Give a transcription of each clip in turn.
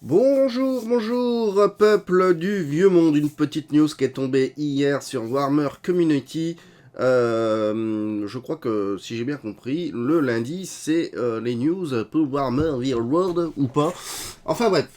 Bonjour, bonjour, peuple du vieux monde. Une petite news qui est tombée hier sur Warhammer Community. Je crois que, si j'ai bien compris, le lundi, c'est les news pour Warhammer Real World ou pas. Enfin bref.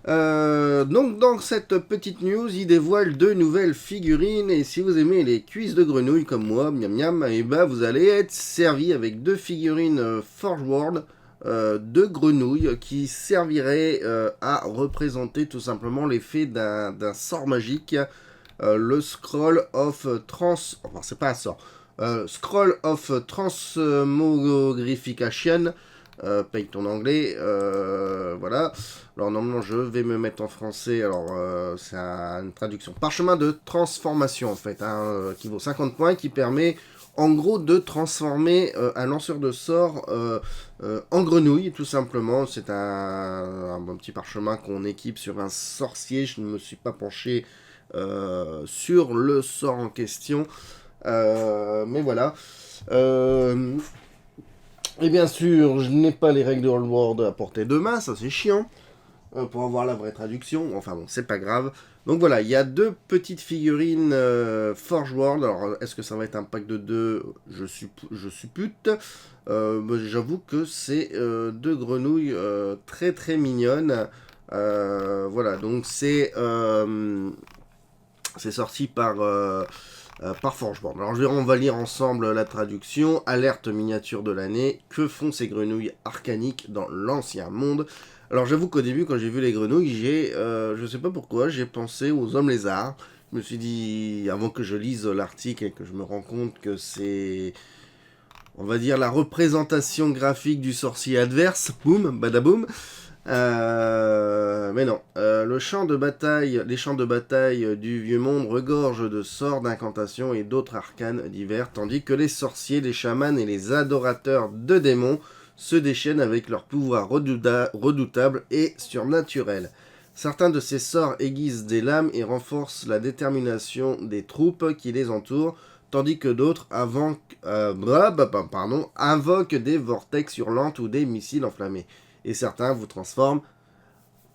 Donc dans cette petite news, il dévoile deux nouvelles figurines et si vous aimez les cuisses de grenouille comme moi, miam miam, et ben vous allez être servi avec deux figurines Forge World de grenouilles qui serviraient à représenter tout simplement l'effet d'un sort magique, le Scroll of Trans... Enfin, c'est pas un sort. Scroll of Transmogrification. Paye ton anglais. Voilà. Alors, normalement, je vais me mettre en français. Alors, c'est une traduction. Parchemin de transformation, en fait, hein, qui vaut 50 points, qui permet en gros de transformer un lanceur de sorts en grenouille, tout simplement. C'est un bon petit parchemin qu'on équipe sur un sorcier. Je ne me suis pas penché sur le sort en question. Mais voilà. Et bien sûr, je n'ai pas les règles de Old World à portée de main, ça c'est chiant. Pour avoir la vraie traduction. Enfin bon, c'est pas grave. Donc voilà, il y a deux petites figurines Forge World. Alors, est-ce que ça va être un pack de deux? Je suppute. J'avoue que c'est deux grenouilles très très mignonnes. Voilà, donc c'est sorti par Forgeborn. Alors on va lire ensemble la traduction. Alerte miniature de l'année. Que font ces grenouilles arcaniques dans l'ancien monde? Alors j'avoue qu'au début, quand j'ai vu les grenouilles, je sais pas pourquoi, j'ai pensé aux hommes lézards. Je me suis dit, avant que je lise l'article et que je me rends compte que c'est, on va dire, la représentation graphique du sorcier adverse, boum, badaboum. Mais non, les champs de bataille du vieux monde regorgent de sorts, d'incantations et d'autres arcanes divers, tandis que les sorciers, les chamans et les adorateurs de démons se déchaînent avec leurs pouvoirs redoutables et surnaturels. Certains de ces sorts aiguisent des lames et renforcent la détermination des troupes qui les entourent, tandis que d'autres invoquent des vortex hurlantes ou des missiles enflammés. Et certains vous transforment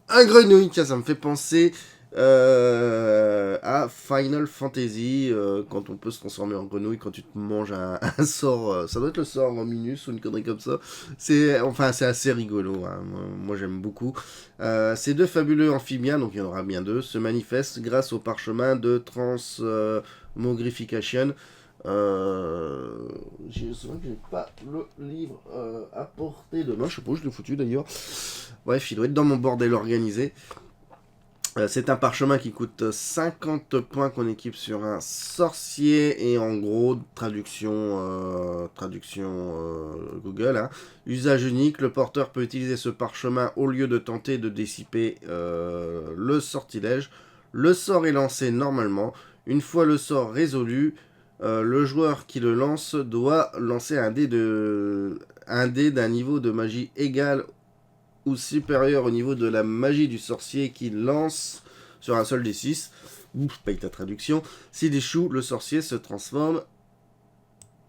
en grenouille. Tiens, ça me fait penser à Final Fantasy, quand on peut se transformer en grenouille quand tu te manges un sort. Ça doit être le sort Minus ou une connerie comme ça. C'est assez rigolo. Hein. Moi, j'aime beaucoup. Ces deux fabuleux amphibiens, donc il y en aura bien deux, se manifestent grâce au parchemin de transmogrification. C'est vrai que j'ai pas le livre à portée de main. Je sais pas où je l'ai foutu d'ailleurs. Bref, il doit être dans mon bordel organisé. C'est un parchemin qui coûte 50 points qu'on équipe sur un sorcier et en gros, traduction Google. Hein. Usage unique, le porteur peut utiliser ce parchemin au lieu de tenter de dissiper le sortilège. Le sort est lancé normalement. Une fois le sort résolu, le joueur qui le lance doit lancer un dé d'un niveau de magie égal ou supérieur au niveau de la magie du sorcier qui lance sur un seul des 6. Ouf, paye ta traduction. S'il échoue, le sorcier se transforme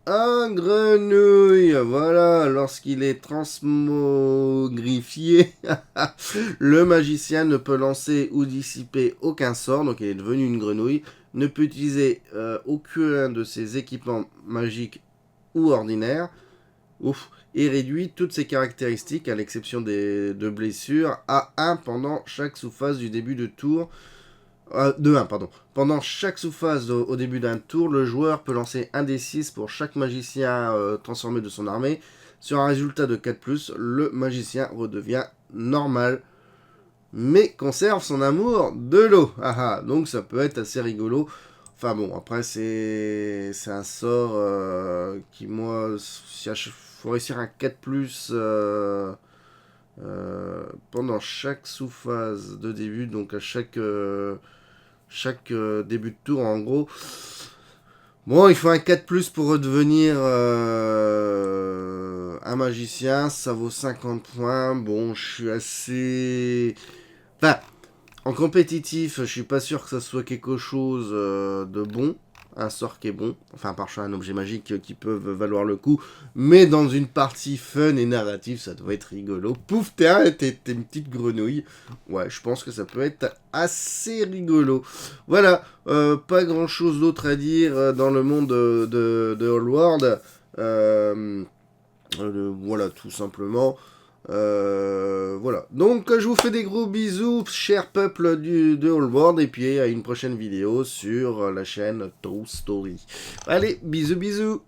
en grenouille. Voilà, lorsqu'il est transmogrifié, le magicien ne peut lancer ou dissiper aucun sort, donc il est devenu une grenouille, ne peut utiliser aucun de ses équipements magiques ou ordinaires. Ouf. Et réduit toutes ses caractéristiques, à l'exception de blessures, à 1 pendant chaque sous-phase du début de tour. De 1, pardon. Pendant chaque sous-phase au début d'un tour, le joueur peut lancer un des 6 pour chaque magicien transformé de son armée. Sur un résultat de 4+, le magicien redevient normal, mais conserve son amour de l'eau. Donc ça peut être assez rigolo. Enfin bon, après c'est un sort qui moi, si faut réussir un 4+, pendant chaque sous-phase de début, donc à chaque début de tour en gros. Bon, il faut un 4+, pour redevenir un magicien, ça vaut 50 points. Bon, je suis assez... Enfin, en compétitif, je suis pas sûr que ça soit quelque chose de bon. un sort qui est bon, enfin parfois un objet magique qui peut valoir le coup, mais dans une partie fun et narrative, ça doit être rigolo. Pouf, t'es une petite grenouille. Ouais, je pense que ça peut être assez rigolo. Voilà, pas grand chose d'autre à dire dans le monde de Whole World. Voilà, tout simplement. Voilà. Donc, je vous fais des gros bisous, cher peuple de Whole World, et puis à une prochaine vidéo sur la chaîne Toy Story. Allez, bisous, bisous.